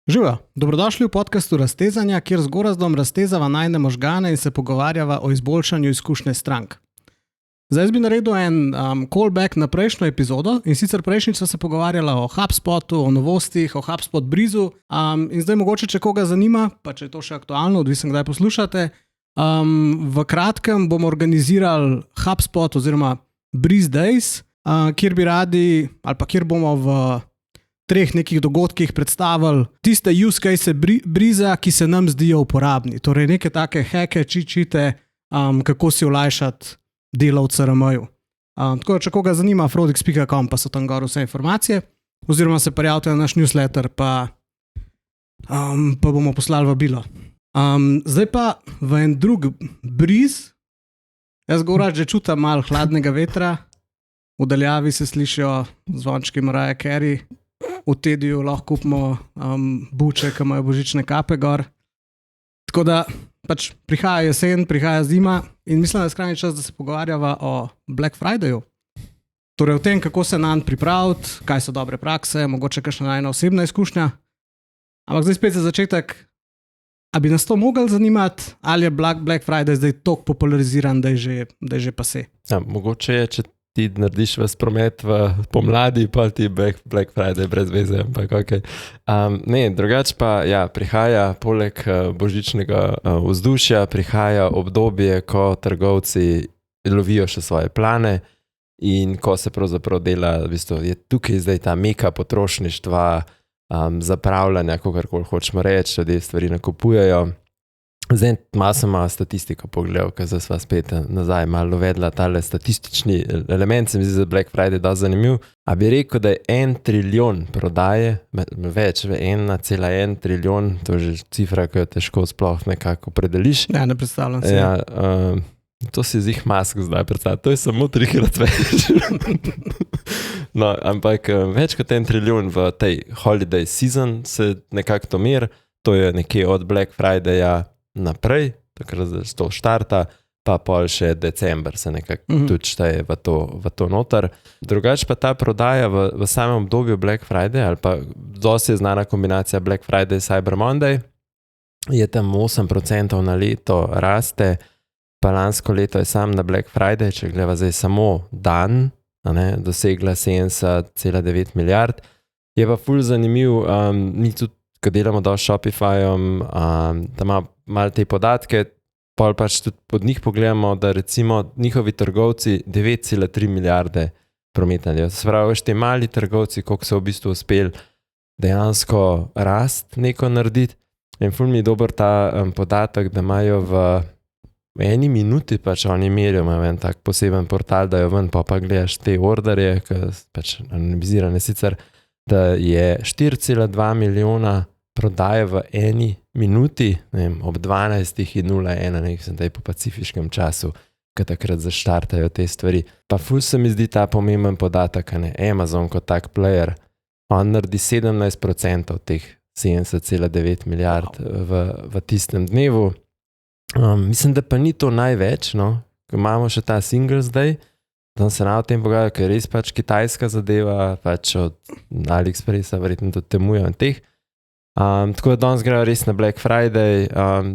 Živijo, dobrodošli v podcastu Raztezanja, kjer z Gorazdom raztezava najne možgane in se pogovarjava o izboljšanju izkušnje strank. Zdaj bi naredil en callback na prejšnjo epizodo in sicer prejšnjič sva se pogovarjala o HubSpotu, o novostih, o HubSpot Breezeu in zdaj mogoče, če koga zanima, pa če je to še aktualno, odvisno kdaj poslušate, v kratkem bomo organizirali HubSpot oziroma Breeze Days, kjer bi radi, ali pa kjer bomo v treh nekih dogodkih predstavili tiste use case Breezea, ki se nam zdijo uporabni. Torej neke take heke, čite, kako si olajšati delo v CRM-ju. Tako da, če koga zanima, frodix.com, pa so tam gor vse informacije, oziroma se prijavite na naš newsletter, pa bomo poslali vabilo. Zdaj pa v en drug Breeze, jaz Gorač že čutam malo hladnega vetra, v daljavi se slišijo zvončki Mariah Carey, v Tediju lahko kupimo buče, ki imajo božične kape gor. Tako da pač prihaja jesen, prihaja zima in mislim, da je skrajni čas, da se pogovarjava o Black Fridayju. Torej o tem, kako se nanj pripraviti, kaj so dobre prakse, mogoče kakšna najna osebna izkušnja. Ampak zdaj spet za začetek, a bi nas to mogli zanimati, ali je Black Friday zdaj toliko populariziran, da je že pase? Ja, mogoče je, če ti narediš ves promet v pomladi, pa ti Black Friday brez veze, ampak okej. Ne, drugače pa, ja, prihaja poleg božičnega vzdušja, prihaja obdobje, ko trgovci lovijo še svoje plane in ko se pravzaprav dela, v bistvu je tukaj zdaj ta meka potrošništva, zapravljanja, kakorkoli hočemo reči, ljudje stvari nakupujejo. Zdaj malo sem statistiko pogledal, ker zdaj sva spet nazaj malo uvedla tale statistični element, se mi zdi za Black Friday da zanimiv. A bi rekel, da je 1 trilijon prodaje, več, 1,1 trilijon, to je že cifra, ki jo težko sploh nekako opredeliš. Ja, ne predstavljam se. Ja, to si zih mask zdaj predstavljam, to je samo 3-krat več. No, ampak več kot 1 trilijon v tej holiday season se nekako to mer, to je nekje od Black Fridayja naprej, takrat to štarta, pa pol še december se nekako tudi šteje v to noter. Drugače pa ta prodaja v samem obdobju Black Friday, ali pa dosti je znana kombinacija Black Friday, Cyber Monday, je tam 8% na leto raste, pa lansko leto je sam na Black Friday, če gleda zdaj samo dan, dosegla 70,9 milijard. Je pa ful zanimiv, mi tudi, ko delamo do Shopifyom, da ima malo te podatke, pol pač tudi pod njih pogledamo, da recimo njihovi trgovci 9,3 milijarde prometali. Se pravi, te mali trgovci, koliko so v bistvu uspeli dejansko rast neko narediti. In ful mi je dober ta podatek, da imajo v eni minuti, pač oni merijo, imajo en tak poseben portal, da jo ven, pa gledaš te orderje, ki pač anonimizirane sicer, da je 4,2 milijona prodaje v eni minuti, ne vem, ob 12:01, nekaj da je po pacifiškem času, ko takrat zaštartajo te stvari. Pa ful se mi zdi ta pomemben podatek, Amazon kot tak player, on naredi 17% teh 70,9 milijard v tistem dnevu. Mislim, da pa ni to največ, no, ko imamo še ta Singles Day, da se na o tem pogovarjal, ker je res pač kitajska zadeva, pač od AliExpressa, verjetno tudi temujo in teh. Tako da danes grejo res na Black Friday.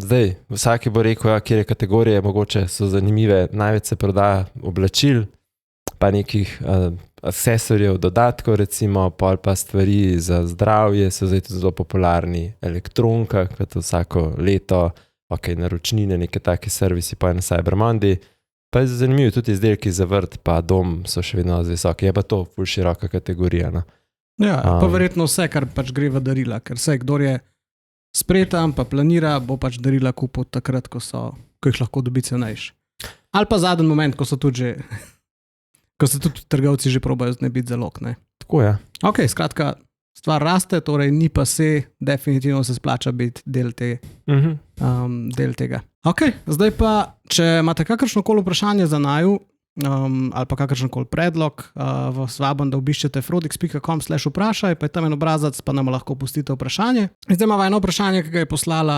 Zdaj, vsaki bo rekel, kjer kategorije mogoče so zanimive, največ se prodaja oblačil, pa nekih accesorijev, dodatkov recimo, pol pa stvari za zdravje, so zdaj tudi zelo popularni, elektronka, kot vsako leto, naročnine, neke take servisi, pa na Cyber Monday. Pa je zanimivo, tudi izdelki za vrt, pa dom so še vedno visoki, je pa to ful široka kategorija, no. Ja, pa verjetno vse, kar pač gre v darila, ker vse, kdor je spretan, pa planira, bo pač darila kupil takrat, ko jih lahko dobi cenejš. Ali pa zadnji moment, ko se tudi trgovci že probajo znebiti zalog, ne. Tako je. Ok, skratka, stvar raste, torej ni pa se, definitivno se splača biti del tega. Ok, zdaj pa, če imate kakršnokoli vprašanje za naju, ali pa kakršenkoli predlog, vas vabim, da obiščete frodix.com/vprašaj, pa je tam en obrazac, pa nam lahko pustite vprašanje. Zdaj imamo eno vprašanje, ki ga je poslala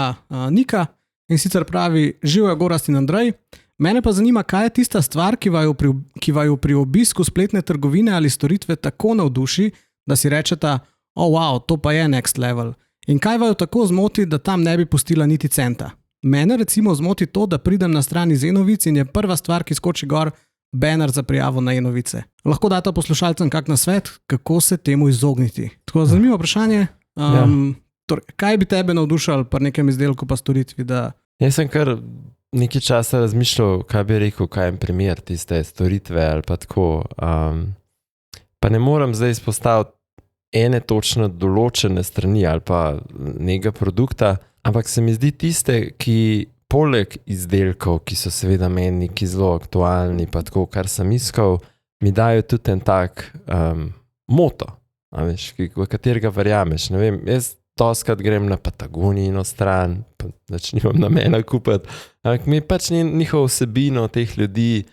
Nika, in sicer pravi: Živijo Gorazd in Andrej, mene pa zanima, kaj je tista stvar, ki vaju pri obisku spletne trgovine ali storitve tako navduši, da si rečeta, wow, to pa je next level. In kaj vaju tako zmoti, da tam ne bi pustila niti centa? Mene recimo zmoti to, da pridem na stran iz e-novic in je prva stvar, ki skoči gor, banner za prijavo na e-novice. Lahko date poslušalcem kak nasvet, kako se temu izogniti. Tako zanimivo vprašanje. Torej, kaj bi tebe navdušalo pri nekem izdelku pa storitvi? Jaz sem kar nekaj časa razmišljal, kaj bi rekel, kaj je primer tiste storitve ali pa tako. Pa ne moram zdaj izpostaviti ene točno določene strani ali pa nekega produkta, ampak se mi zdi tiste, ki poleg izdelkov, ki so seveda meni neki zelo aktualni, pa tako, kar sem iskal, mi dajo tudi en tak moto, veš, v katerega verjameš. Ne vem, jaz doskrat grem na Patagonijino stran, pa nimam namena kupiti, ampak mi pač njihovo vsebino teh ljudi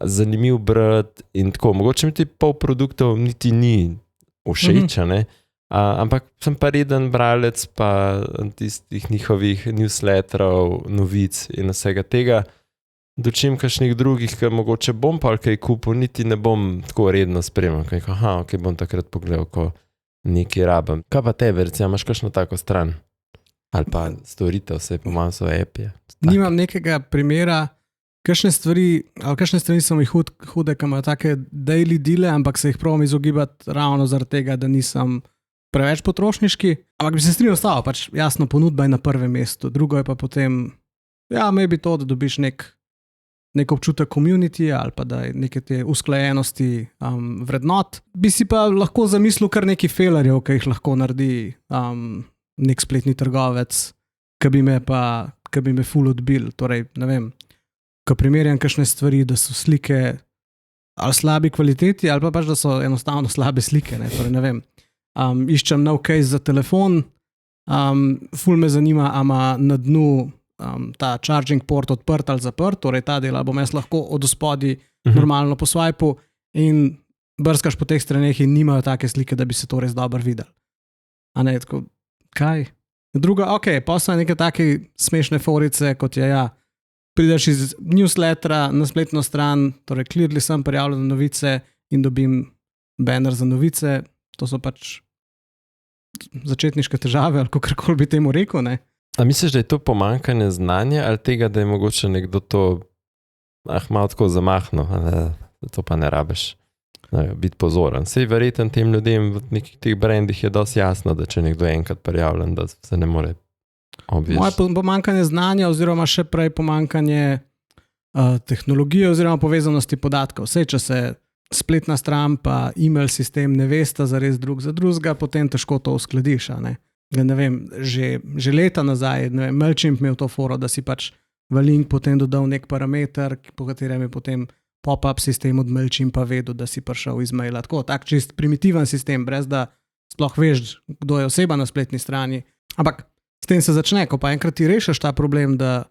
zanimiv brati in tako. Mogoče mi ti pol produktov niti ni všeč, ampak sem pa reden bralec pa tistih njihovih newsletterov, novic in vsega tega. Dočim kakšnih drugih, ki mogoče bom pa kaj kupil, niti ne bom tako redno spremljal, ok, bom takrat pogledal, ko nekaj rabim. Kaj pa tebe, recimo, imaš kakšno tako stran? Ali pa storitev, vse po manj so appje. Nimam nekega primera, kakšne stvari so mi hude, ki imajo take daily deale, ampak se jih probam izogibati ravno zaradi tega, da nisem preveč potrošniški. Ampak bi se strinjal s tabo, pač jasno, ponudba je na prvem mestu, drugo je pa potem, maybe to, da dobiš nek občutek community ali pa da je neke te usklajenosti vrednot. Bi si pa lahko zamislil kar neki failerjev, ki jih lahko naredi nek spletni trgovec, ki bi me ful odbil. Torej, ne vem, ko primerjam kakšne stvari, da so slike ali slabi kvaliteti ali pa pač, da so enostavno slabe slike. Torej, ne vem, iščem nov case za telefon, ful me zanima, ama na dnu ta charging port odprt ali zaprt, torej ta del bom jaz lahko od spodaj normalno po swipu in brskaš po teh straneh in nimajo take slike, da bi se to res dobro videl. A ne, tako, kaj? Druga, pa so neke take smešne forice, kot je, prideš iz newslettera na spletno stran, torej clearly sem prijavljen na novice in dobim banner za novice, to so pač začetniške težave, ali kakorkoli bi temu rekel, ne? A misliš, da je to pomanjkanje znanja ali tega, da je mogoče nekdo to malo tako zamahnil, da to pa ne rabiš biti pozoren? Sej verjetno tem ljudem v nekih teh brandih je dosti jasno, da če nekdo enkrat prijavljen, da se ne more obveščati. Moje pomanjkanje znanja oziroma še prej pomanjkanje tehnologije oziroma povezanosti podatkov. Sej, če se spletna stran pa e-mail sistem ne vesta zares drug za drugega, potem težko to uskladiš, ne? Ne vem, že leta nazaj, ne vem, MailChimp imel to foro, da si pač v link potem dodal nek parameter, po katerem je potem pop-up sistem od MailChimpa vedel, da si prišel iz maila. Tak čist primitiven sistem, brez da sploh veš, kdo je oseba na spletni strani. Ampak s tem se začne, ko pa enkrat ti rešiš ta problem, da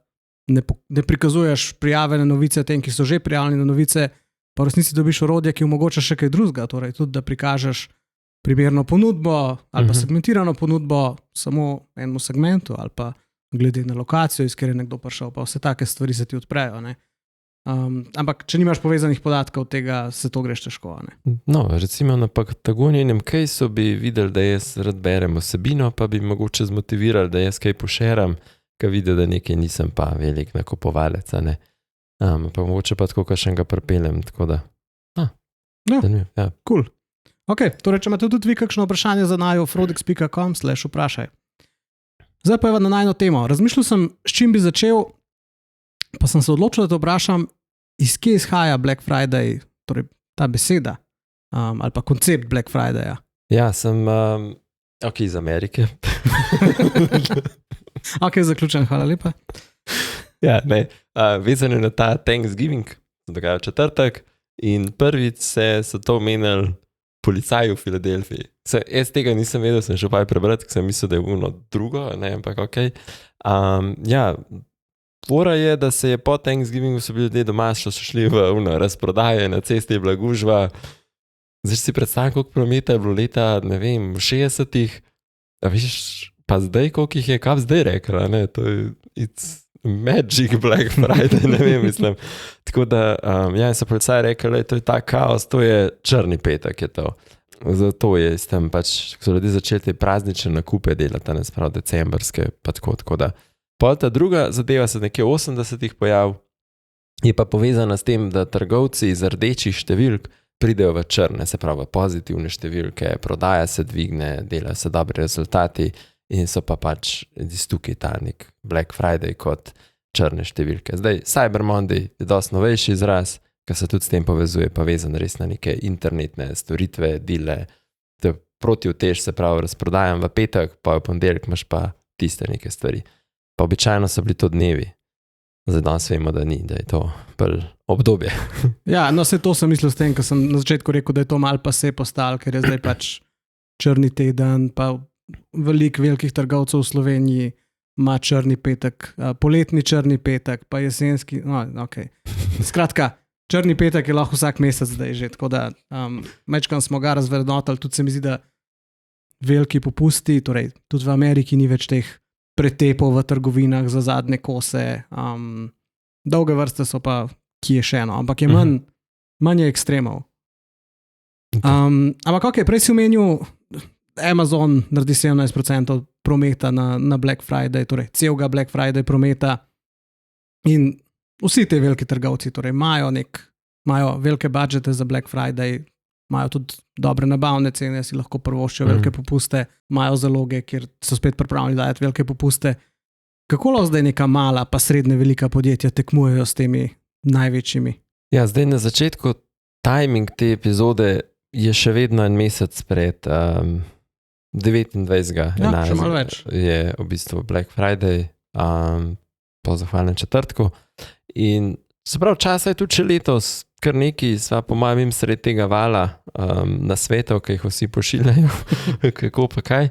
ne prikazuješ prijavljene novice tem, ki so že prijavljene novice, pa v resnici dobiš orodje, ki omogoča še kaj drugega, torej tudi, da prikažeš primerno ponudbo ali pa segmentirano ponudbo samo enemu segmentu ali pa glede na lokacijo, iz kjer je nekdo prišel, pa vse take stvari se ti odprejo, ne? Ampak, če nimaš povezanih podatkov tega, se to greš težko, ne? No, recimo na Patagonijinem case-u bi videli, da jaz rad berem vsebino, pa bi mogoče zmotivirali, da jaz kaj pošeram, ka vidi, da nekaj nisem pa velik nakupovalec, ne? Pa mogoče pa tako kakšnega pripeljem, tako da cool. Torej, če imate tudi vi kakšno vprašanje za naju, frodix.com/vprašaj. Zdaj pa je na najno temo. Razmišljal sem, s čim bi začel, pa sem se odločil, da te vprašam, iz kje izhaja Black Friday, torej ta beseda, ali pa koncept Black Fridaya. Ja, sem iz Amerike. Zaključen, hvala lepa. Ja, ne, vezano na ta Thanksgiving, dogaja v četrtek in prvič so to omenili policaji v Filadelfiji. Jaz tega nisem vedel, sem šel pa prebrati, ker sem mislil, da je ono drugo, ne, ampak fora je, da se je po Thanksgivingu so bili ljudje doma, so šli v razprodaje, na cesti je bila gužva. Zdaj si predstavljam, koliko prometa je bilo leta, ne vem, v 60-ih, pa zdaj, koliko jih je, kaj zdaj rekla, ne, to je, it's magic Black Friday, ne vem, mislim. Tako da, so policaji rekli, to je ta kaos, to je črni petek, je to. Zato je s tem pač, ko so ljudje začeli te praznične nakupe delati, ne sprav decembrske, pa tako da. Pol ta druga zadeva se nekje v 80-ih pojav, je pa povezana s tem, da trgovci iz rdečih številk pridejo v črne, se pravi pozitivne številke, prodaja se dvigne, delajo se dobri rezultati in so pa pač tukaj ta nek Black Friday kot črne številke. Zdaj, Cyber Monday je dosti novejši izraz, ki se tudi s tem povezuje, pa vezan res na neke internetne storitve, dile, proti utež, se pravi, razprodajam v petek, pa v ponedeljek imaš pa tiste neke stvari. Pa običajno so bili to dnevi. Zdaj danes vemo, da ni, da je to obdobje. Ja, no se to sem mislil s tem, ko sem na začetku rekel, da je to malo pa se postal, ker je zdaj pač črni teden, pa veliko velikih trgovcev v Sloveniji ima črni petek, poletni črni petek, pa jesenski, no, okej. Skratka, črni petek je lahko vsak mesec zdaj že, tako da mečkam smo ga razvrednotili, tudi se mi zdi, da veliki popusti, torej tudi v Ameriki ni več teh pretepov v trgovinah za zadnje kose, dolge vrste so pa, ki je še eno, ampak je manj je ekstremov. Ampak ok, prej si omenil, Amazon naredi 17% prometa na Black Friday, torej celega Black Friday prometa in vsi te veliki trgovci torej imajo velike budžete za Black Friday, imajo tudi dobre nabavne cene, si lahko prvoščijo velike popuste, imajo zaloge, kjer so spet pripravljeni dajati velike popuste. Kako lahko zdaj neka mala pa srednje velika podjetja tekmujejo s temi največjimi? Ja, zdaj na začetku timing te epizode je še vedno en mesec pred 29. Ja, še malo več. Je v bistvu Black Friday po zahvalnem četrtku in se pravi, časa je tudi še letos, kar neki sva po mojem sred tega vala na svetov, ki jih vsi pošiljajo, kako pa kaj.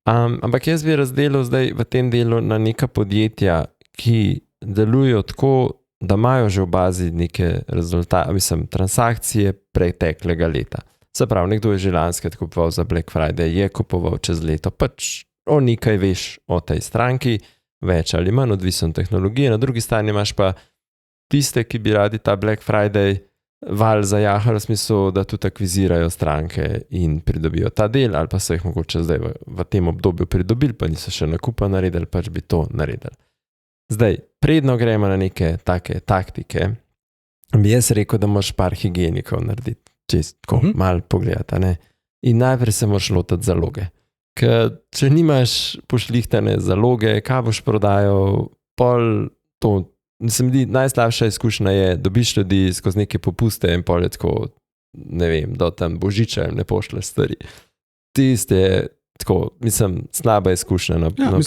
Ampak jaz bi razdelil zdaj v tem delu na neka podjetja, ki delujejo tako, da imajo že v bazi neke rezultate, transakcije preteklega leta. Se pravi, nekdo je že lanskrat kupoval za Black Friday, je kupoval čez leto, pač o nekaj veš o tej stranki, več ali manj odvisno od tehnologije, na drugi strani imaš pa tiste, ki bi radi ta Black Friday val zajahali v smislu, da tudi akvizirajo stranke in pridobijo ta del, ali pa so jih mogoče zdaj v tem obdobju pridobili, pa niso še nakupa naredili, pač bi to naredili. Zdaj, predno gremo na neke take taktike, bi jaz rekel, da moraš par higienikov narediti, čist tako malo pogledati, ne? In najprej se moraš lotiti zaloge. Ker če nimaš pošlihtane zaloge, kaj boš prodajal, pol to, se mi zdi, najslabša izkušnja je, dobiš ljudi skozi neke popuste in pol je tako, ne vem, do tam božiča jim ne pošleš stvari. Tiste je tako, mislim, slaba izkušnja.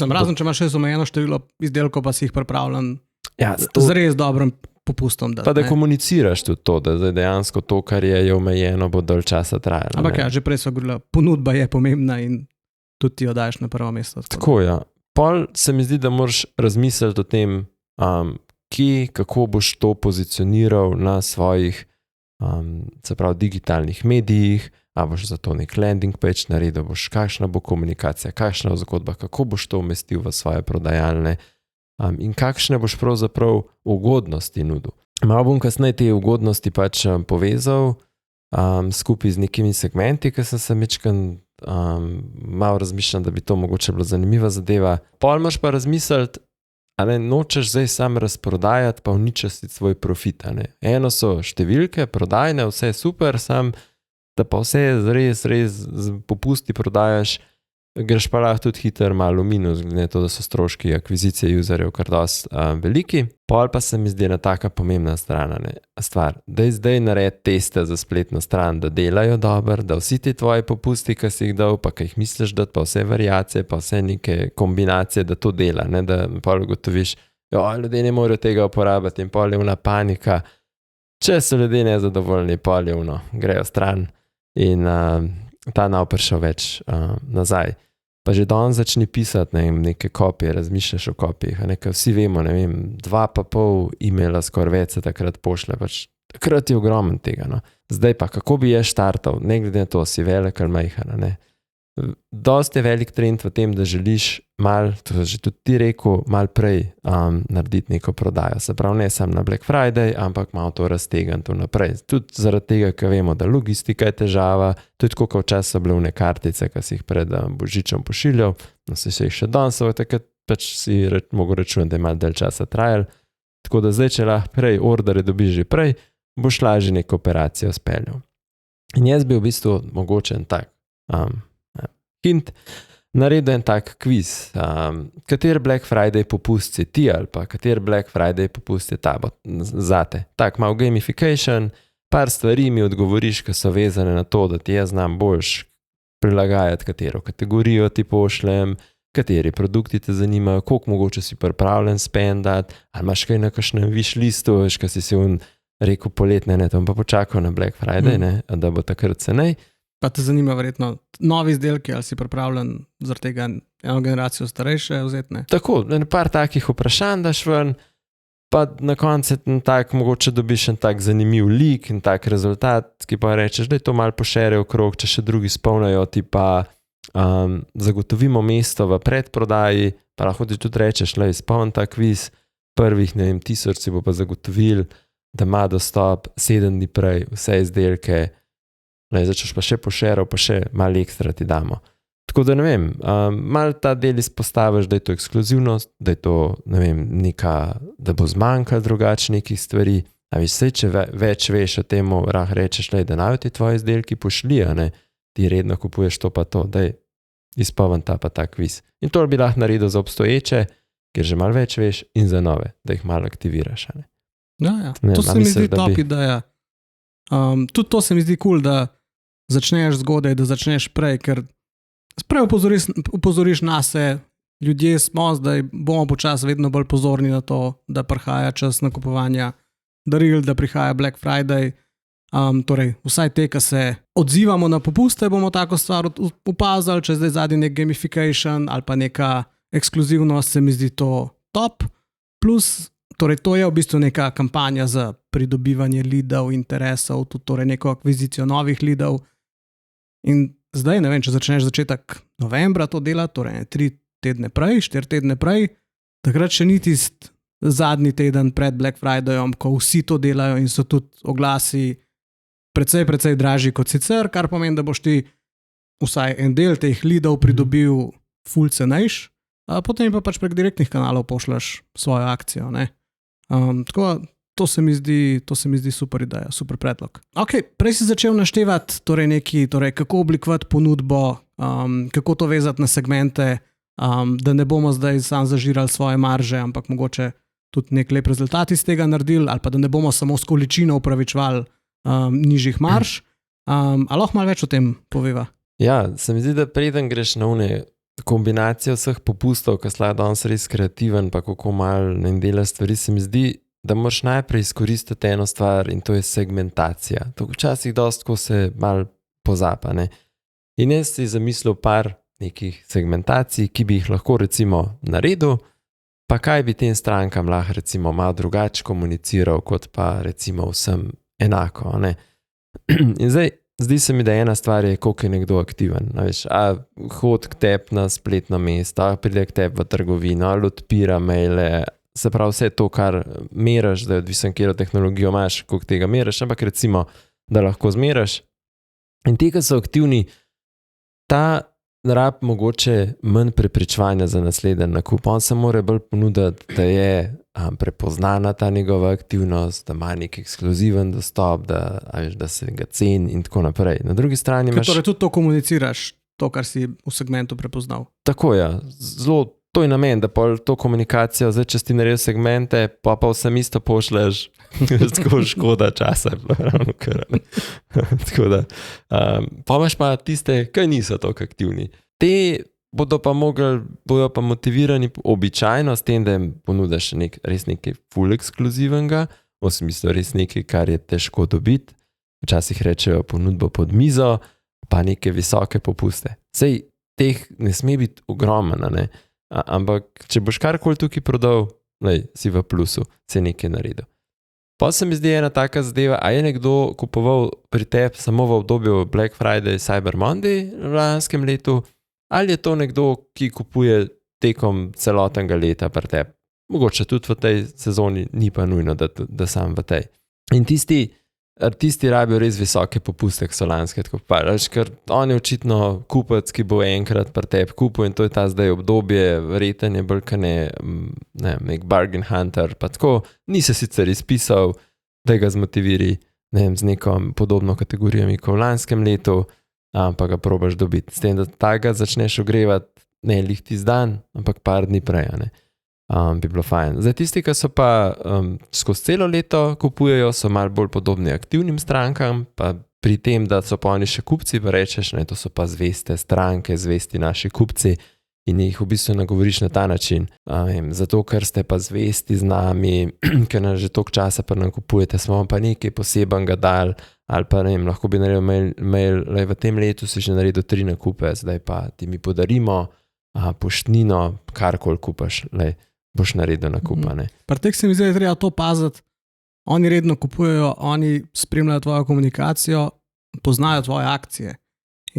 Razen če imaš še omejeno število izdelkov, pa si jih pripravljen z res dobrim popustom. Da komuniciraš tudi to, da dejansko to, kar je omejeno, bo dalj časa trajalo. Ampak ja, že prej so govorili, ponudba je pomembna in tudi ti jo daš na prvo mesto. Tako, ja. Pol se mi zdi, da moraš razmisliti o tem, kje, kako boš to pozicioniral na svojih, se pravi, digitalnih medijih, a boš za to nek landing page naredil, boš kakšna bo komunikacija, kakšna bo zgodba, kako boš to umestil v svoje prodajalne in kakšne boš pravzaprav ugodnosti nudil. Malo bom kasneje te ugodnosti pač povezal skupaj z nekimi segmenti, ki sem se malo razmišljal, da bi to mogoče bila zanimiva zadeva. Pol imaš pa razmisliti, a ne nočeš zdaj sam razprodajati, pa uničiti svoj profit. Eno so številke, prodajne, vse je super, sam da pa vse res popusti prodajaš, greš pa lahko tudi hiter malo minus, glede to, da so stroški akvizicije userjev kar dosti veliki. Pol pa se mi zdi ena taka pomembna stvar, da zdaj naredi teste za spletno stran, da delajo dobro, da vsi ti tvoji popusti, ki si jih dal, pa ki jih misliš dati, pa vse variacije, pa vse neke kombinacije, da to dela, ne? Da pol ugotoviš, ljudje ne morejo tega uporabiti in pol je vna panika. Če so ljudje nezadovoljni, pol je grejo stran in ta nav prišel več nazaj. Pa že danes začni pisati neke kopije, razmišljaš o kopijih, nekaj vsi vemo, 2,5 e-maila skoraj več se takrat pošle, pač takrat je ogromen tega. No. Zdaj pa, kako bi jaz štartal, ne glede na to, si velik ali majhen, Dosti je velik trend v tem, da želiš malo, to že tudi ti rekel, malo prej narediti neko prodajo. Se pravi, ne samo na Black Friday, ampak malo to raztegniti naprej. Tudi zaradi tega, ker vemo, da logistika je težava, tudi koliko včasih so bile vne kartice, ki si jih pred Božičem pošiljal, no se jih še danes, takrat pač si mogo računati, da je malo del časa trajal. Tako da zdaj, če lahko prej ordere dobiš že prej, boš lažje neko operacijo speljal. In jaz bi v bistvu mogoče en tak hint, naredil en tak kviz, kater Black Friday popust si ti ali pa kater Black Friday popust je ta zate. Tak, malo gamification, par stvari mi odgovoriš, ki so vezane na to, da ti jaz znam boljš prilagajati, katero kategorijo ti pošljem, kateri produkti te zanimajo, koliko mogoče si pripravljen spendati, ali imaš kaj na kakšnem viš listu, veš, kaj si rekel poletne, ne, to bom pa počakal na Black Friday, ne, da bo takrat cenej. Pa te zanima verjetno novi izdelki, ali si pripravljen zaradi tega eno generacijo starejše vzeti, ne? Tako, par takih vprašanj daš ven, pa na koncu mogoče dobiš en tak zanimiv lik in tak rezultat, ki pa rečeš, da je to malo pošere okrog, če še drugi spolnajo, ti pa zagotovimo mesto v predprodaji, pa lahko ti tudi rečeš, le izpoln ta kviz, prvih, 1000 si bo pa zagotovil, da ima dostop 7 dni prej vse izdelke, začneš pa še pošeril, pa še malo ekstra ti damo. Tako da ne vem, malo ta del izpostaviš, da je to ekskluzivnost, da je to, ne vem, da bo zmanjkalo drugače nekih stvari, a veš, če več veš o temu, rečeš, da naj ti tvoji izdelki pošlijo, ne, ti redno kupuješ to pa to, da je izpoven ta pa ta kviz. In to bi lahko naredil za obstoječe, ker že malo več veš, in za nove, da jih malo aktiviraš. Ne? Ja. To se mi zdi top ideja. Tudi to se mi zdi cool, da začneš zgodaj, da začneš prej, ker prej upozoriš nase, ljudje smo, zdaj bomo počasi vedno bolj pozorni na to, da prihaja čas nakupovanja daril, da prihaja Black Friday. Torej, vsaj te, ki se odzivamo na popuste, bomo tako stvar opazali, če zdaj zadnji nek gamification ali pa neka ekskluzivnost, se mi zdi to top. Plus, torej, to je v bistvu neka kampanja za pridobivanje leadov, interesov, tudi torej neko akvizicijo novih leadov. In zdaj, ne vem, če začneš začetek novembra to delati, torej 3 tedne prej, 4 tedne prej, takrat še ni tisti zadnji teden pred Black Fridayom, ko vsi to delajo in so tudi oglasi precej dražji kot sicer, kar pomeni, da boš ti vsaj en del teh leadov pridobil ful cenejš, potem pa pač prek direktnih kanalov pošljaš svojo akcijo, ne. Tako to se mi zdi super ideja, super predlog. Ok, prej si začel naštevati torej kako oblikovati ponudbo, kako to vezati na segmente, da ne bomo zdaj sam zažirali svoje marže, ampak mogoče tudi nek lep rezultat iz tega naredili, ali pa da ne bomo samo s količino upravičevali nižjih marž. Ali lahko malo več o tem poveva? Ja, se mi zdi, da preden greš na kombinacijo vseh popustov, ki slaj danes res kreativen, pa kako malo ne dela stvari, se mi zdi, da moraš najprej izkoristiti eno stvar in to je segmentacija. To včasih dosti, ko se malo pozapa, ne. In jaz si zamislil par nekih segmentacij, ki bi jih lahko recimo naredil, pa kaj bi tem strankam lahko recimo malo drugače komuniciral, kot pa recimo vsem enako, ne. In zdaj, zdi se mi, da ena stvar je, koliko je nekdo aktiven. Veš, hod k tebi na spletno mesto, pride k tebi v trgovino, ali odpira maile, se pravi vse to, kar meraš, da je odvisen, kjero tehnologijo imaš, koliko tega meraš, ampak recimo, da lahko zmeraš. In ti, ki so aktivni, ta rab mogoče manj prepričevanja za naslednji nakup. On se mora bolj ponuditi, da je prepoznana ta njegova aktivnost, da ima nek ekskluziven dostop, da se ga ceni in tako naprej. Na drugi strani imaš... Torej tudi to komuniciraš, to, kar si v segmentu prepoznal. Tako je, zelo to je namen, da pa to komunikacijo, zdaj če si naredil segmente, pa vsem isto pošleš, tako škoda časa. Tako da, pa imaš pa tiste, ki niso tako aktivni. Te bodo pa motivirani običajno s tem, da jim ponudaš res nekaj full ekskluzivenega, v smislu res nekaj, kar je težko dobiti. Včasih rečejo ponudbo pod mizo, pa neke visoke popuste. Sej teh ne sme biti ogromno, ne? Ampak če boš karkoli tukaj prodal, si v plusu, si nekaj naredil. Pa se mi zdi ena taka zadeva, a je nekdo kupoval pri tebi samo v obdobju Black Friday, Cyber Monday v lanskem letu, ali je to nekdo, ki kupuje tekom celotnega leta pri tebi. Mogoče tudi v tej sezoni, ni pa nujno, da sam v tej. In tisti rabijo res visoke popuste, ki so lanske, ker on je očitno kupec, ki bo enkrat pri tebi kupil in to je ta zdaj obdobje, verjeten je bolj nek bargain hunter, pa tako, ni se sicer izpisal, da ga zmotiviri, z neko podobno kategorijami kot v lanskem letu, pa ga probaš dobiti. S tem, da tega začneš ogrevati, ne lih tisti dan, ampak par dni prej, bi bilo fajn. Zdaj tisti, ki so pa skozi celo leto kupujejo, so malo bolj podobni aktivnim strankam, pa pri tem, da so pa oni še kupci, pa rečeš, to so pa zveste stranke, zvesti naši kupci in jih v bistvu nagovoriš na ta način. Zato, ker ste pa zvesti z nami, ker nas že toliko časa pa nam kupujete, smo vam pa nekaj posebenega dali, ali pa lahko bi naredil mail, v tem letu si že naredil 3 nakupe, zdaj pa ti mi podarimo poštnino, karkoli kupaš, boš naredil nakupa. Pri teh se mi zdi, da treba to paziti. Oni redno kupujejo, oni spremljajo tvojo komunikacijo, poznajo tvoje akcije.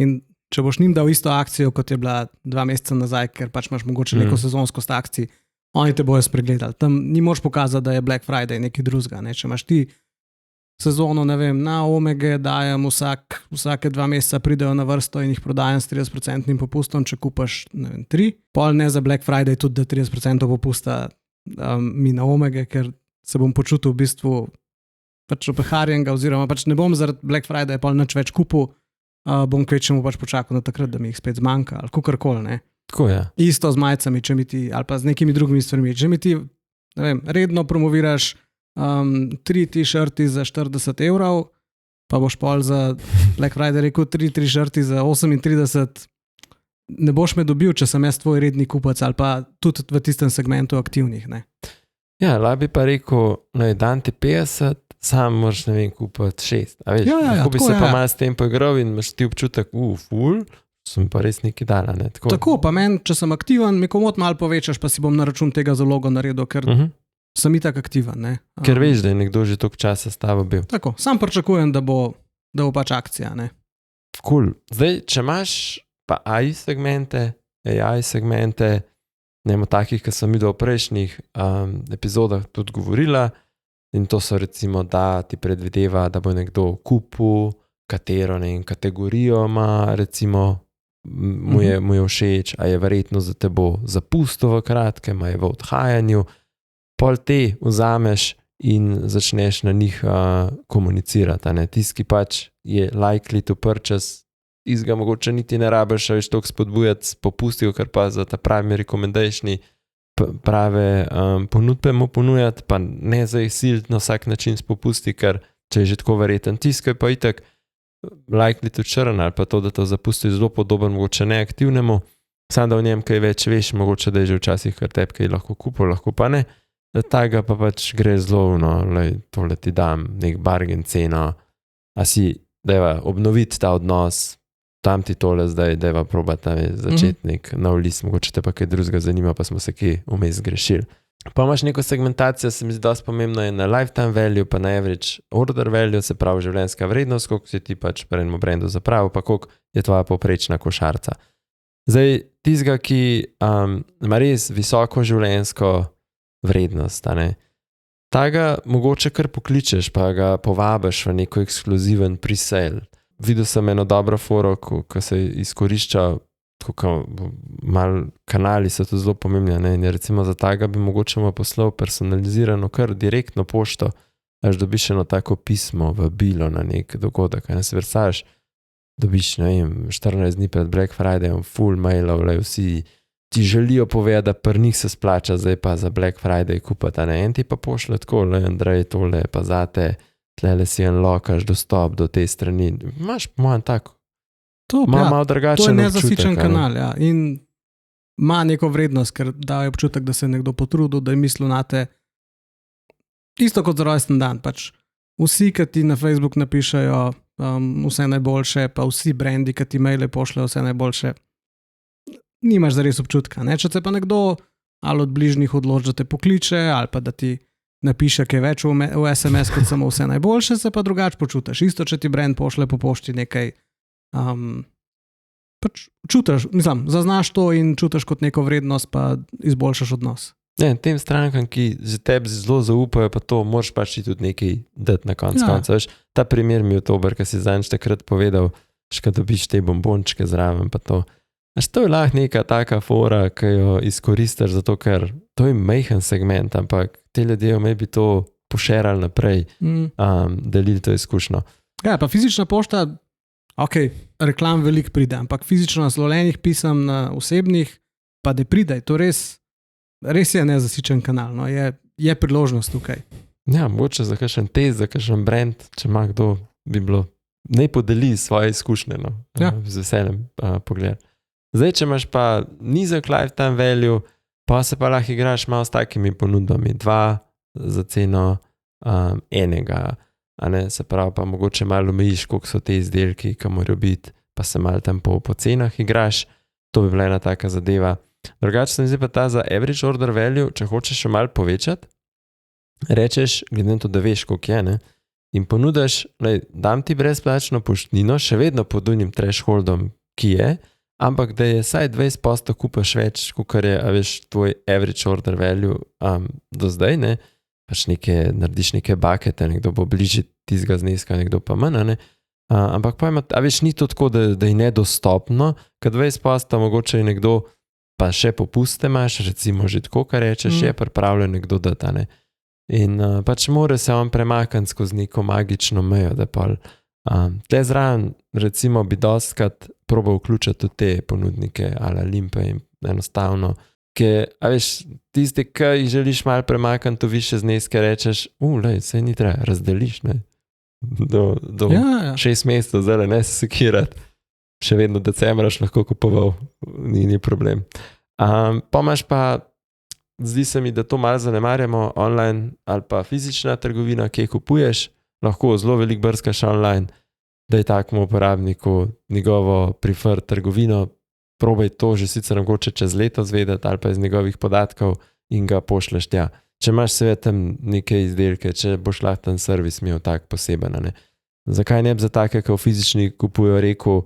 In če boš njim dal isto akcijo, kot je bila 2 meseca nazaj, ker pač imaš mogoče neko sezonskost akcij, oni te bojo spregledali. Tam ni moč pokazati, da je Black Friday nekaj drugega. Če imaš ti sezono, na Omega dajem vsake 2 meseca pridejo na vrsto in jih prodajam s 30% popustom, če kupaš 3. Pol ne za Black Friday tudi da 30% popusta mi na Omega, ker se bom počutil v bistvu pač opeharjenega, oziroma pač ne bom zaradi Black Friday pol nič več kupil, bom kvečemu pač počakal na takrat, da mi jih spet zmanjka, ali kakorkoli, ne. Tako je. Isto z majicami, če mi ti, ali pa z nekimi drugimi stvarmi, če mi ti, redno promoviraš 3 t-shirti za 40 €, pa boš pol za Black Friday rekel 3 t-shirti za 38, ne boš me dobil, če sem jaz tvoj redni kupec, ali pa tudi v tistem segmentu aktivnih, ne. Ja, lahko bi pa rekel, dan ti 50, sam moraš, kupiti 6. A veš, lahko bi se pa malo s tem poigral in imaš ti občutek, ful, sem pa res nekaj dala, ne. Tako, pa meni, če sem aktiven, mi komot malo povečaš, pa si bom na račun tega zalogo naredil, ker sem itak aktiven, ne. Ker veš, da je nekdo že toliko časa s tabo bil. Tako, sam pričakujem, da bo pač akcija, ne. Cool. Zdaj, če imaš pa AI segmente, takih, ki sem videl v prejšnjih epizodah tudi govorila, in to so recimo, da ti predvideva, da bo nekdo kupil, katero kategorijo ima, recimo, mu je všeč, a je verjetno za te bo zapustil v kratkem, a je v odhajanju, pol te vzameš in začneš na njih komunicirati. Tisti, ki pač je likely to purchase, izga mogoče niti ne rabiš, a veš toliko spodbujati popustil, ker pa za ta pravi recommendationi prave ponudbe mu ponujati, pa ne za jih siliti na vsak način s popusti, ker če je že tako verjeten tisk, pa itak likely to churn, ali pa to, da to zapusti zelo podoben, mogoče neaktivnemu, sam da v njem kaj več veš, mogoče da je že včasih kar tebi kaj lahko kupil, lahko pa ne, da tega pa pač gre zelo, tole ti dam, nek bargain ceno, a si deva obnoviti ta odnos, tam ti tole zdaj, deva probati začetnik na list, mogoče te pa kaj drugega zanima, pa smo se kaj vmes zgrešili. Pa imaš neko segmentacijo, se mi zdi dosti pomembno, je na lifetime value, pa na average order value, se pravi življenjska vrednost, koliko si ti pač pri enem brandu zapravil, pa koliko je tvoja povprečna košarca. Zdaj, tistega, ki ima res visoko življenjsko vrednost, taga mogoče kar pokličeš, pa ga povabiš v neko ekskluziven presale. Videl sem eno dobro foro, ko se izkorišča, malo kanali so tu zelo pomembni, in recimo za taga bi mogoče mu poslal personalizirano kar direktno pošto, až dobiš eno tako pismo, vabilo na nek dogodek, se versaš, dobiš, 14 dni pred Black Fridayom, full mailov, vsi ti želijo povedati, da pri njih se splača, zdaj pa za Black Friday kupati, en ti pa pošle tako, Andrej, tole pa zate, tlele si unlockaš dostop do te strani. Imaš po mojem tako. Malo drugačen občutek. To je nezasičen kanal, ja. In ima neko vrednost, ker daje občutek, da se je nekdo potrudil, da je mislil na te. Isto kot za rojsten dan. Pač vsi, ki ti na Facebook napišajo vse najboljše, pa vsi brendi, ki ti maile pošljajo vse najboljše, nimaš zares občutka. Če se pa nekdo ali od bližnjih odloči, da te pokliče, ali pa da ti napiše kaj več v SMS, kot samo vse najboljše, se pa drugače počutiš. Isto, če ti brand pošle po pošti nekaj pač čutiš, zaznaš to in čutiš kot neko vrednost, pa izboljšaš odnos. Ja, tem strankam, ki že tebi zelo zaupajo, pa to moraš pač tudi nekaj dati na koncu. Veš, ta primer mi je dober, ki si zadnjič takrat povedal, škaj dobiš te bombončke zraven, pa to. To je lahko neka taka fora, ki jo izkoristiš, zato ker to je majhen segment, ampak te ljudje bi to pošerali naprej, delili to izkušnjo. Ja, pa fizična pošta, reklam veliko pride, ampak fizično naslovljenih pisem na osebnih, pa da pride, to res je nezasičen kanal, no, je priložnost tukaj. Ja, mogoče za kakšen test, za kakšen brand, če ima kdo, bi bilo, ne podeli svoje izkušnje, no, z veseljem pogled. Zdaj, če imaš pa nizek lifetime value, pa se pa lahko igraš malo s takimi ponudbami, 2 za ceno enega, a ne, se pravi pa mogoče malo omejiš, koliko so te izdelki, ki morajo biti, pa se malo tam po cenah igraš, to bi bila ena taka zadeva. Drugače se mi zdi pa ta za average order value, če hočeš še malo povečati, rečeš, glede na to, da veš, koliko je, ne, in ponudaš, dam ti brezplačno poštnino, še vedno pod unim thresholdom, ki je, ampak da je saj 20% kupaš več, kot je, veš, tvoj average order value do zdaj, ne, pač narediš neke bakete, nekdo bo bližje tizga zneska, nekdo pa manj, ne, ampak pa ima, veš, ni to tako, da je nedostopno, kad 20% mogoče je nekdo, pa še popuste imaš, recimo že tako, kar rečeš, je pripravljen nekdo dati, ne, in pač mora se on premakniti skozi neko magično mejo, da pa tle zraven, recimo, bi dostkrat probal vključiti tudi te ponudnike ala limpe in enostavno, ki, veš, tiste, ki jih želiš malo premakniti v više zneske, rečeš, sej ni treba, razdeliš, ne, do 6 mesecev, zdaj ne se sekirati, še vedno decembraš lahko kupoval, ni problem. Pa imaš pa, zdi se mi, da to malo zanemarjamo, online ali pa fizična trgovina, kje kupuješ, lahko zelo veliko brskaš online, da je takmu uporabniku njegovo preferred trgovino, probaj to že sicer mogoče čez leto zvedeti ali pa iz njegovih podatkov in ga pošleš tja. Če imaš seveda tam neke izdelke, če boš lahko ten servis imel tak poseben, ne. Zakaj ne bi za take, ki v fizični kupujo, rekel,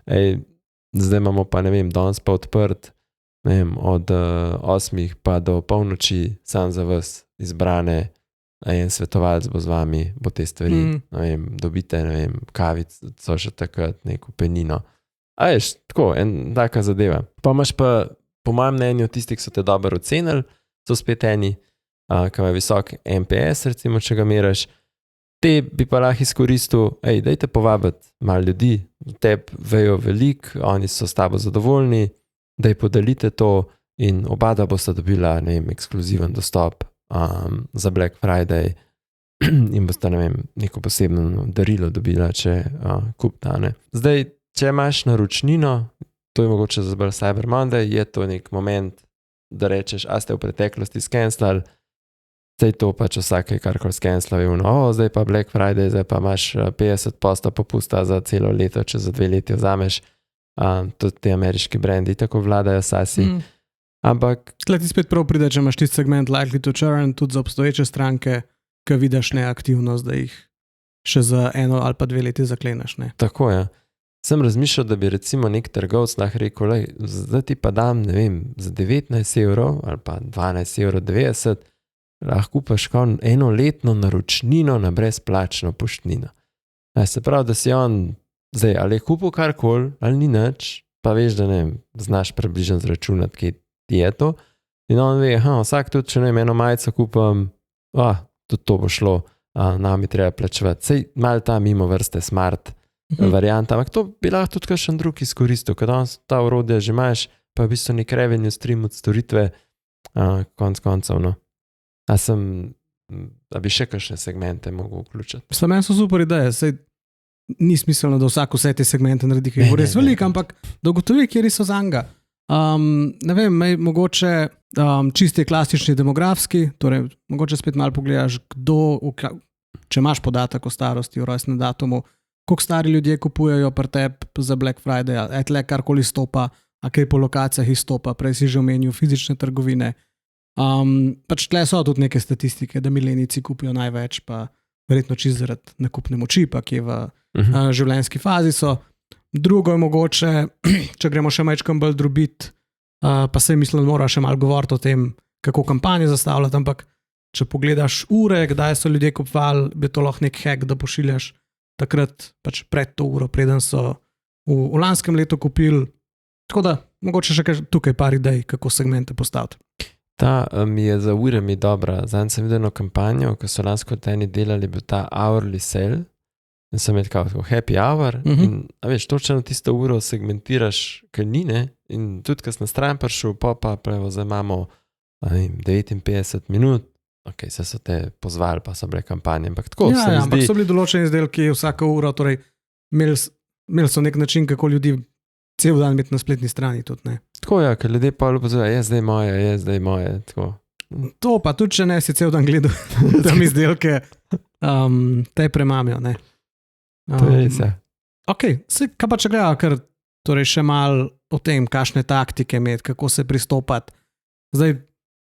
zdaj imamo pa, ne vem, danes pa odprt, ne vem, od 8 pa do polnoči sam za vas izbrane, en svetovalec bo z vami, bo te stvari, ne vem, dobite, ne vem, kavico še takrat, neko penino. Veš, tako, taka zadeva. Pa imaš pa, po mojem mnenju, tisti, ki so te dobro ocenili, so spet eni, ki imajo visok NPS, recimo, če ga meraš, te bi pa lahko izkoristil, dajte povabiti malo ljudi, tebi vejo veliko, oni so s tabo zadovoljni, da podelite to in oba da bosta dobila, ne vem, ekskluziven dostop za Black Friday in bosta, ne vem, neko posebno darilo dobila, če kupta, ne. Zdaj, če imaš naročnino, to je mogoče za Cyber Monday, je to nek moment, da rečeš, a ste v preteklosti skenslali, zdaj to pač vsake karkoli skenslal je zdaj pa Black Friday, zdaj pa imaš 50% popusta za celo leto, če za 2 leti vzameš, tudi te ameriški brendi tako vladajo sasi. Ampak tle ti spet prav pride, če imaš tisti segment likely to churn, tudi za obstoječe stranke, ki vidiš neaktivnost, da jih še za 1 ali pa 2 leti zakleneš, ne. Tako je. Sem razmišljal, da bi recimo nek trgovec lahko rekel, zdaj ti pa dam, ne vem, za 19 € ali pa 12,90 €, lahko kupaš enoletno naročnino na brezplačno poštnino. Se pravi, da si on zdaj ali je kupil karkoli, ali ni nič, pa veš, da ne znaš približno zračunati, kje ti je to. In on ve, vsak tudi, če ne eno majico kupam, tudi to bo šlo, nam je treba plačevati. Sej malo ta mimo vrste smart varianta, ampak to bi lahko tudi kakšen drug izkoristil, kad on ta orodja že imaš, pa v bistvu nek revenue stream od storitve, koncev, no. A bi še kakšne segmente mogel vključiti? Meni so super ideje, sej ni smiselno, da vsak vse te segmente naredi, ki je res velik, ampak da ugotovi, kjer so zanga. Ne vem, mogoče čisti klasični demografski, torej mogoče spet malo pogledaš, če imaš podatek o starosti, o rojstnem datumu, koliko stari ljudje kupujejo pri tebi za Black Friday, a tle karkoli stopa, a kaj po lokacijah izstopa, prej si že omenil fizične trgovine. Pač tle so tudi neke statistike, da milenici kupijo največ, pa verjetno čisto zaradi nakupne moči, pa kje v življenjski fazi so. Drugo je mogoče, če gremo še majčkam bolj drobit, pa se mislim, da mora še malo govoriti o tem, kako kampanje zastavljati, ampak če pogledaš ure, kdaj so ljudje kupovali, bi to lahko nek hack, da pošiljaš takrat pač pred to uro, preden so v lanskem letu kupili. Tako da, mogoče še tukaj par idej, kako segmente postaviti. Ta mi je za urami dobra. Zdaj sem videl eno kampanjo, ko so lansko teni delali, bil ta hourly sale. In sem imel tako happy hour. In, veš, točno tisto uro segmentiraš kanine in tudi, ko sem na stran prišel, pa zdaj imamo 59 minut. Ok, se so te pozvali, pa so bile kampanje. Ampak tako se mi zdi. Ampak so bili določeni izdelki vsako uro, torej imeli so nek način, kako ljudi cel dan imeti na spletni strani tudi, ne. Tako ja, ker ljudje pa pozvajo, je zdaj moje, tako. To pa tudi, če ne si cel dan gledal tam izdelke, te premamijo, ne. To je res, ja. Ok, kaj pa če gledamo, ker torej še malo o tem, kakšne taktike imeti, kako se pristopati. Zdaj,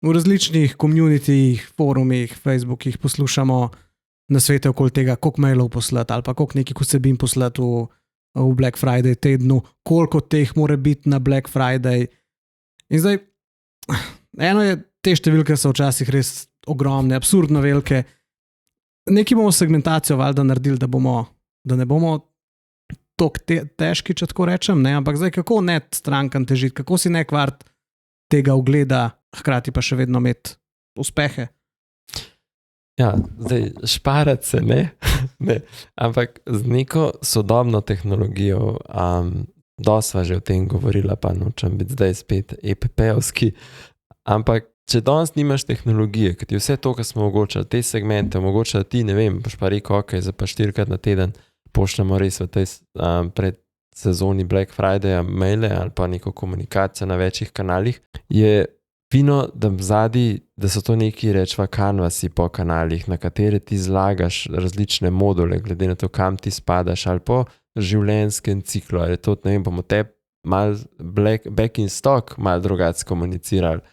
v različnih communitijih, forumih, Facebookih poslušamo nasvete okoli tega, koliko mailov poslati ali pa koliko nekih vsebin poslati v Black Friday tednu, koliko teh mora biti na Black Friday. In zdaj, eno je, te številke so včasih res ogromne, absurdno velike. Nekaj bomo segmentacijo valjda naredili, da ne bomo toliko težki, če tako rečem, ne? Ampak zdaj, kako ne strankam težiti, kako si ne kvart tega ugleda, hkrati pa še vedno imeti uspehe. Ja, zdaj šparati se ne, ampak z neko sodobno tehnologijo, dosti sva že o tem govorila, pa nočem biti zdaj spet EPP-ovski, ampak če danes nimaš tehnologije, ker ti vse to, kar smo omogočali, te segmente, omogočali ti, ne vem, boš pa rekel, ok, za pa 4x na teden pošljemo res v tej predsezoni Black Friday maile ali pa neko komunikacijo na večjih kanalih, je fino, da so to neki rečva kanvasi po kanalih, na katere ti zlagaš različne module, glede na to, kam ti spadaš, ali po življenjskem ciklu, ali to, ne vem, bomo te mal back in stock mal drugače komunicirali,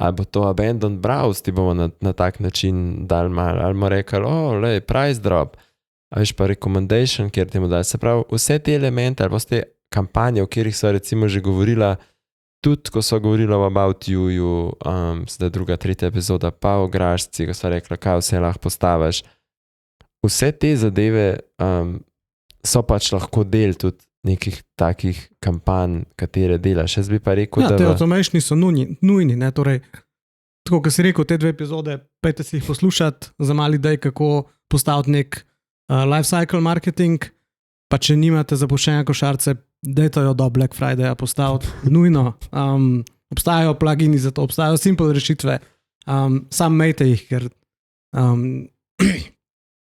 ali bo to abandoned browse, ti bomo na tak način dali mal, ali bomo rekli, price drop, a veš pa recommendation, kjer temu dali. Se pravi, vse te elemente, ali pa te kampanje, o katerih so recimo že govorila, tudi, ko so govorili o About You, zdaj druga, tretja epizoda, pa o grašci, ko so rekla, kaj vse lahko postaviš. Vse te zadeve so pač lahko del tudi nekih takih kampanj, katere delaš. Jaz bi pa rekel, te automation so nujni, ne, torej, tako, ko si rekel, te 2 epizode, pejte si jih poslušati za mali idej, kako postaviti nek life cycle marketing, pa če nimate zapuščene košarce, dajte jo do Black Friday postaviti, nujno. Obstajajo plugini za to, obstajajo simple rešitve, sam mejte jih, ker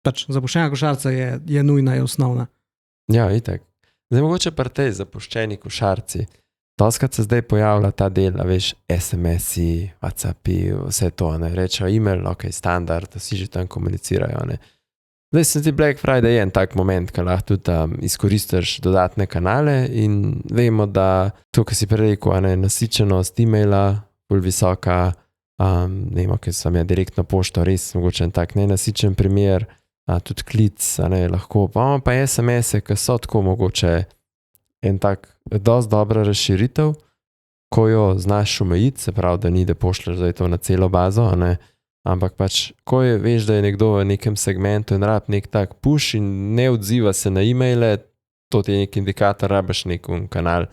pač zapuščena košarca je nujna, je osnovna. Ja, itak. Zdaj mogoče pa tej zapuščeni košarci, doskrat se zdaj pojavlja ta del, veš, SMS-i, WhatsApp-i, vse to, ne, rečejo e-mail, ok, standard, vsi že tam komunicirajo, ne. Zdaj se ti Black Friday je en tak moment, ko lahko tudi izkoristiš dodatne kanale in vemo, da to, kar si prej rekel, nasičenost e-maila, bolj visoka, ne vem, ker sem direktno pošto, res mogoče en tak nenasičen primer, tudi klic, lahko, pa SMS-e, ki so tako mogoče en tak dosti dobra razširitev, ko jo znaš omejiti, se pravi, da ni, da pošlješ zdaj to na celo bazo, ampak pač, ko veš, da je nekdo v nekem segmentu in rab nek tak push in ne odziva se na e-maile, to ti je nek indikator, rabaš nek kanal.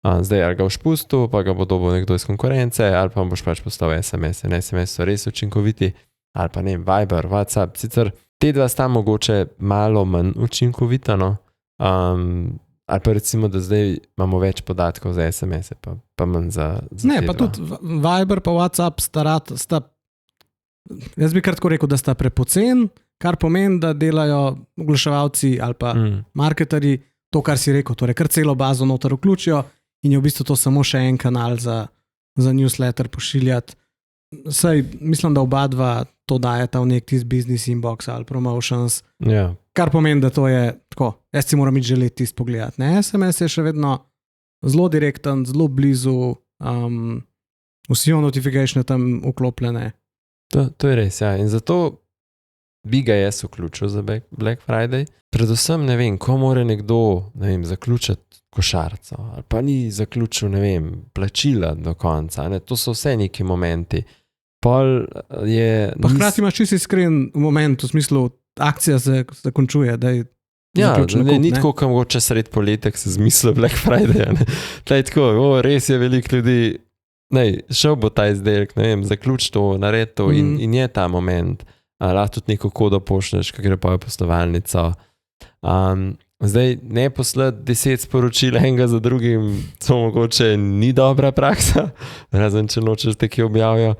Zdaj, ali ga boš pustil, pa ga bo dobil nekdo iz konkurence, ali pa boš pač postavil SMS. SMS so res učinkoviti, ali pa ne, Viber, WhatsApp, sicer te dva sta mogoče malo manj učinkovita, no? Ali pa recimo, da zdaj imamo več podatkov za SMS-e, pa manj za ne, pa tudi Viber pa WhatsApp sta jaz bi kratko rekel, da sta prepocen, kar pomeni, da delajo oglaševalci ali pa marketerji to, kar si rekel, torej kar celo bazo noter vključijo in je v bistvu to samo še en kanal za newsletter pošiljati. Saj, mislim, da oba dva to dajeta v nek tisti business inbox ali promotions, kar pomeni, da to je tako, jaz si moram iti želeti tisti pogledati. Ne? SMS je še vedno zelo direkten, zelo blizu, vsi notifikatione tam vklopljene. To je res, ja. In zato bi ga jaz vključil za Black Friday. Predvsem ne vem, ko mora nekdo, ne vem, zaključiti košarico ali pa ni zaključil, ne vem, plačila do konca, ne, to so vse neki momenti. Pol je... Pa hkrati imaš čisto iskren moment, v smislu, akcija se zakončuje, da je Ja, zaključen nakup, ni tako, kam mogoče sred poletek se zmisli Black Friday. Tlej tako, res je veliko ljudi, šel bo ta izdelek, ne vem, zaključ to, naredi to in je ta moment. Lahko tudi neko kodo pošleš, ko gre pa v poslovalnico. Zdaj, ne poslati 10 sporočil enega za drugim, to mogoče ni dobra praksa, razen če nočeš te objavijo.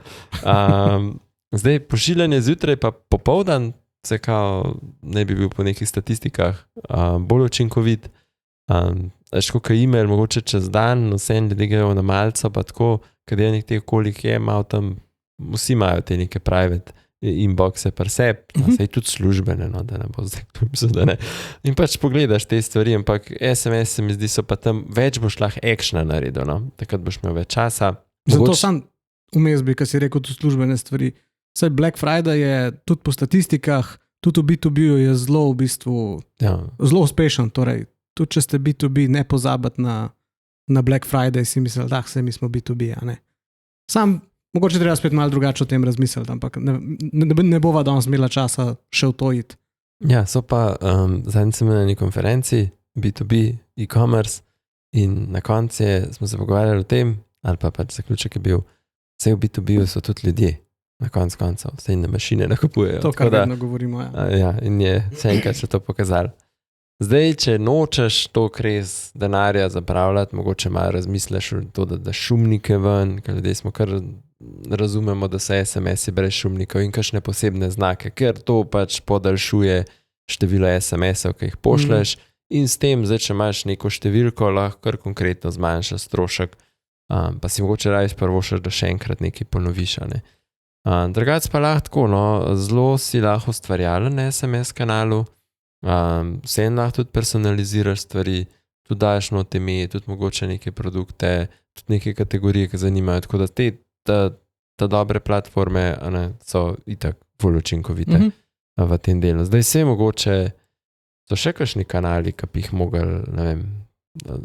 Zdaj, pošiljanje zjutraj pa popoldan, se kao ne bi bil po nekih statistikah bolj učinkovit. Kot e-mail, mogoče čez dan, vse ljudje grejo na malco, pa tako, kad je nekaj kolik je, malo tam, vsi imajo te neke private inboxe per sebe, saj tudi službene, no, da ne bo zdaj, da ne. In pač pogledaš te stvari, ampak SMS se mi zdi, so pa tam, več boš lahko actiona naredil, no, takrat boš imel več časa. Zato sam vmes bi, kad si rekel tudi službene stvari. Saj Black Friday je tudi po statistikah, tudi v B2B-ju je zelo v bistvu, zelo uspešen, torej tudi če ste B2B, ne pozabiti na Black Friday, si mislil, da se mi smo B2B, a ne. Sam, mogoče treba spet malo drugače o tem razmisliti, ampak ne bova danes imela časa še v to iti. Ja, so pa zadnjič sem na eni konferenci B2B, e-commerce in na koncu smo se pogovarjali o tem, ali pa pač zaključek je bil, vse v B2B-ju so tudi ljudje. Na koncu koncev, vse in na mašine nakupujejo. To, kar vedno govorimo. Ja, in je vse enkrat še to pokazali. Zdaj, če nočeš toliko res denarja zapravljati, mogoče malo razmisliš to, da šumnike ven, ker ljudje smo kar razumemo, da so SMS-i brez šumnikov in kakšne posebne znake, ker to pač podaljšuje število SMS-ov, ki jih pošleš in s tem, zdaj, če imaš neko številko, lahko kar konkretno zmanjšaš strošek, pa si mogoče raje prvošaš, da še enkrat nekaj ponoviš, ne. Drugače pa lahko tako, no, zelo si lahko ustvarjalen na SMS kanalu, vsem lahko tudi personaliziraš stvari, tudi daš not ime, tudi mogoče neke produkte, tudi neke kategorije, ki zanimajo, tako da ta dobre platforme so itak bolj učinkovite v tem delu. Zdaj se mogoče, so še kakšni kanali, ki bi jih mogli, ne vem,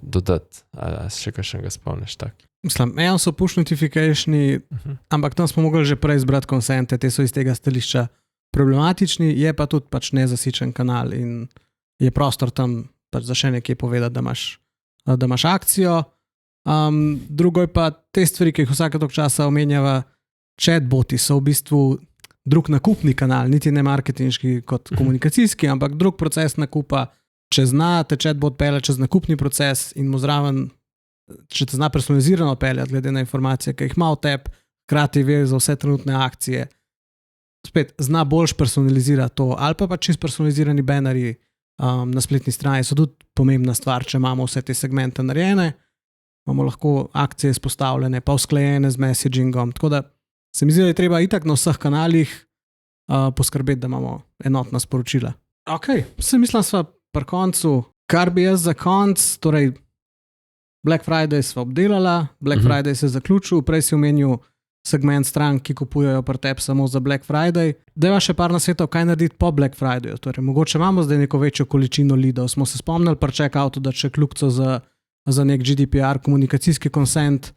dodati, ali še kakšnega spomniš tak? Mislim, eno so push notificationi, ampak tam smo mogli že prej zbrati konsente, te so iz tega stališča problematični, je pa tudi pač nezasičen kanal in je prostor tam pač za še nekaj povedati, da imaš akcijo. Drugo je pa te stvari, ki jih vsake toliko časa omenjava, chatboti so v bistvu drug nakupni kanal, niti ne marketinški kot komunikacijski, ampak drug proces nakupa. Če zna te chatbot peljati čez nakupni proces in mu zraven, če te zna personalizirano peljati glede na informacije, ki jih ima v tebi, hkrati ve za vse trenutne akcije, spet zna boljš personalizirati to, ali pa čist personalizirani banerji na spletni strani so tudi pomembna stvar, če imamo vse te segmente narejene, imamo lahko akcije izpostavljene, pa usklajene z messagingom, tako da se mi zdi, da je treba itak na vseh kanalih poskrbeti, da imamo enotna sporočila. Ok, se mislim, sva pri koncu, kar bi jaz za konc, torej Black Friday sva obdelala, Black Friday se je zaključil, prej si omenil segment strank, ki kupujejo pri tebi samo za Black Friday. Dajva še par nasvetov, kaj narediti po Black Fridayju. Torej, mogoče imamo zdaj neko večjo količino leadov. Smo se spomnili pri check-outu, da če kljukco za nek GDPR, komunikacijski consent,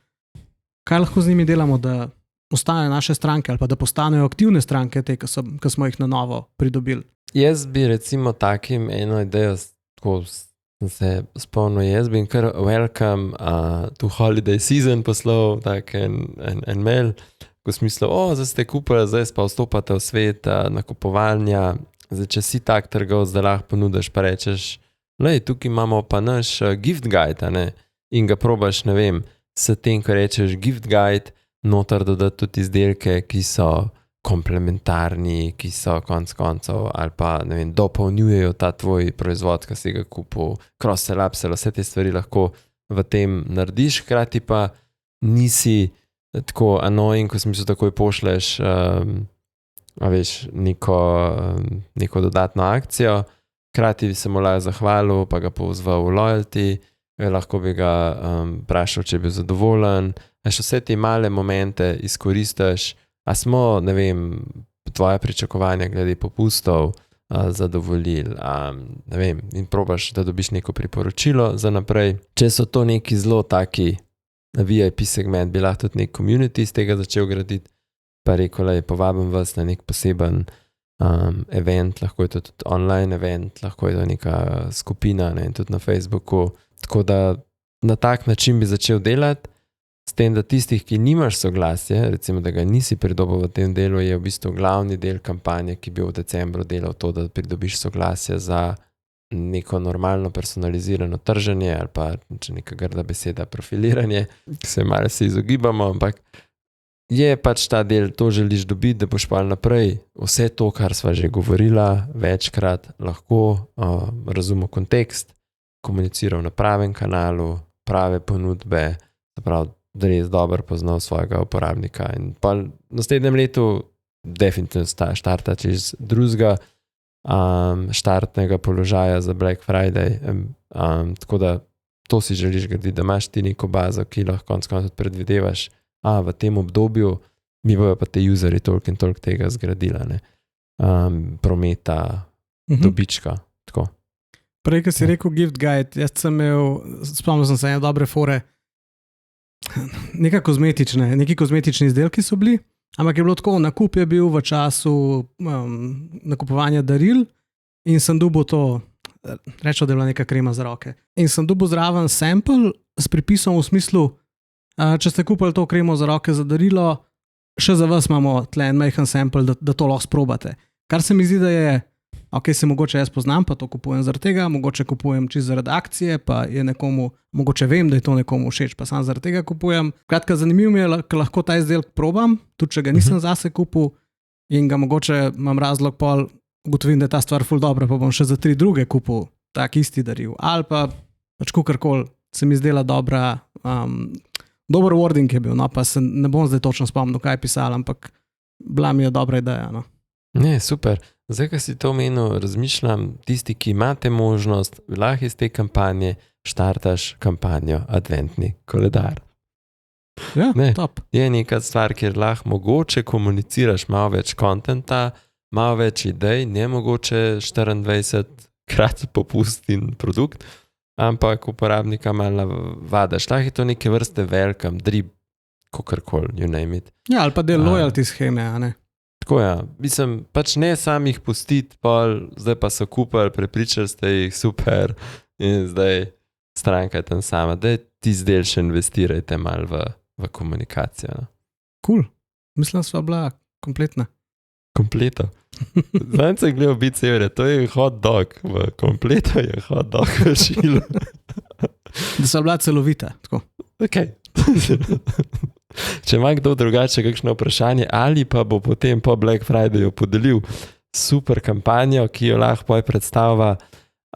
kaj lahko z njimi delamo, da ostanejo naše stranke ali pa da postanejo aktivne stranke, te, ki smo jih na novo pridobili. Jaz bi recimo takim eno idejo, tako sem se spomnil, jaz bi kar welcome to holiday season poslal tak en mail, v smislu, zdaj ste kupili, zdaj pa vstopate v svet nakupovanja, zdaj če si tak trgovec, da lahko ponudiš, pa rečeš, tukaj imamo pa naš gift guide, ne? In ga probaš, ne vem, s tem, ko rečeš gift guide, noter dodati tudi izdelke, ki so komplementarni, ki so konc koncev ali pa, ne vem, dopolnjujejo ta tvoj proizvod, ki si ga kupil, cross-sell, upsell, vse te stvari lahko v tem narediš, hkrati pa nisi tako annoying, ko smislu takoj pošleš neko dodatno akcijo, hkrati bi se mu lahko zahvalil, pa ga pozval v loyalty, lahko bi ga vprašal, če je bil zadovoljen, vse te male momente izkoristiš, a smo, ne vem, tvoja pričakovanja glede popustov zadovoljili, ne vem, in probaš, da dobiš neko priporočilo za naprej. Če so to neki zelo taki VIP segment, bi lahko tudi nek community iz tega začel graditi, pa rekel, povabim vas na nek poseben event, lahko je to tudi online event, lahko je to neka skupina, ne, in tudi na Facebooku. Tako da na tak način bi začel delati, s tem, da tistih, ki nimaš soglasje, recimo, da ga nisi pridobil v tem delu, je v bistvu glavni del kampanje, ki bi v decembru delal to, da pridobiš soglasje za neko normalno personalizirano trženje ali pa, če neka grda beseda, profiliranje, ki se malo se izogibamo, ampak je pač ta del, to želiš dobiti, da boš pa naprej vse to, kar sva že govorila večkrat, lahko razumel kontekst, komuniciral na pravem kanalu, prave ponudbe, zapravo, da res dobro poznal svojega uporabnika. In pa v naslednjem letu definitivno štarta čez drugega štartnega položaja za Black Friday. Tako da to si želiš graditi, da imaš ti neko bazo, ki lahko konec predvidevaš, v tem obdobju mi bojo pa te userji toliko in toliko tega zgradila, ne? Prometa, dobička, tako. Prej, ko si rekel gift guide, jaz sem imel, spomnil sem se ene dobre fore, neki kozmetični izdelki so bili, ampak je bilo tako, nakup je bil v času nakupovanja daril in sem dobil to, rečo, da je bila neka krema za roke. In sem dobil zraven sample s pripisom v smislu, če ste kupili to kremo za roke za darilo, še za vas imamo tle en majhen sample, da to lahko sprobate. Kar se mi zdi, da je, ok, se mogoče jaz poznam, pa to kupujem zaradi tega, mogoče kupujem čisto zaradi akcije, pa je nekomu, mogoče vem, da je to nekomu všeč, pa sam zaradi tega kupujem. Kratka, zanimivo mi je, ker lahko ta izdelek probam, tudi če ga nisem zase kupil in ga mogoče imam razlog pol, ugotovim, da je ta stvar ful dobra, pa bom še za 3 druge kupil tak isti daril. Ali pa pač kakorkoli se mi zdela dobra, dober wording je bil, no, pa se ne bom zdaj točno spomnil, kaj je pisal, ampak bila mi je dobra ideja, no. Ne, super. Zdaj, ko si to omenil, razmišljam, tisti, ki imate možnost, lahko iz te kampanje štartaš kampanjo Adventni koledar. Ja, top. Je neka stvar, kjer lahko mogoče komuniciraš malo več kontenta, malo več idej, ne mogoče 24krat popust in produkt, ampak uporabnika malo navadaš. Lahko je to neke vrste welcome, drip, kakorkoli, you name it. Ja, ali pa del loyalty scheme, a ne? Tako ja, mislim, pač ne sam jih pustiti, zdaj pa so kupili, prepričali ste jih, super, in zdaj stranka je tam sama, da ti zdaj še investirajte malo v komunikacijo. No. Cool, mislim, sva bila kompletna. Kompleto. Zdaj sem gledal Beat Saber, to je hot dog, v kompleto je hot dog v šilu. Da sva bila celovita, tako. Ok. Če ima kdo drugače kakšno vprašanje, ali pa bo potem po Black Fridayju podelil super kampanjo, ki jo lahko predstavlja,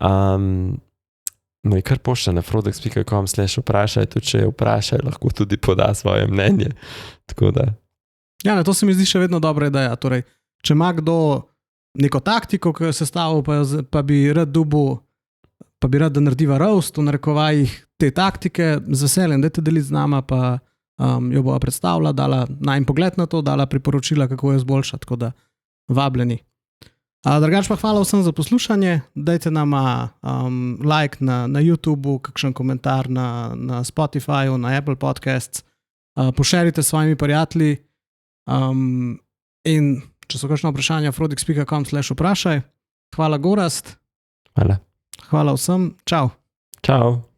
no in kar pošlja na frodex.com/vprašaj, tudi če je vprašaj, lahko tudi poda svoje mnenje. Tako da. Ja, ne, to se mi zdi še vedno dobra ideja. Torej, če ima kdo neko taktiko, ki jo sestavil, pa bi rad dobil, pa bi rad, da narediva roast, v narekovajih te taktike, z veseljem, dajte deliti z nama, pa jo bova predstavila, dala najin pogled na to, dala priporočila, kako jo izboljšati, tako da vabljeni. Drugač pa hvala vsem za poslušanje, dajte nama like na YouTubeu, kakšen komentar na Spotifyju, na Apple Podcasts, pošerite s svojimi prijatelji in če so kakšno vprašanja, frodex.com/vprašaj. Hvala Gorazd. Hvala. Hvala vsem, čau. Čau.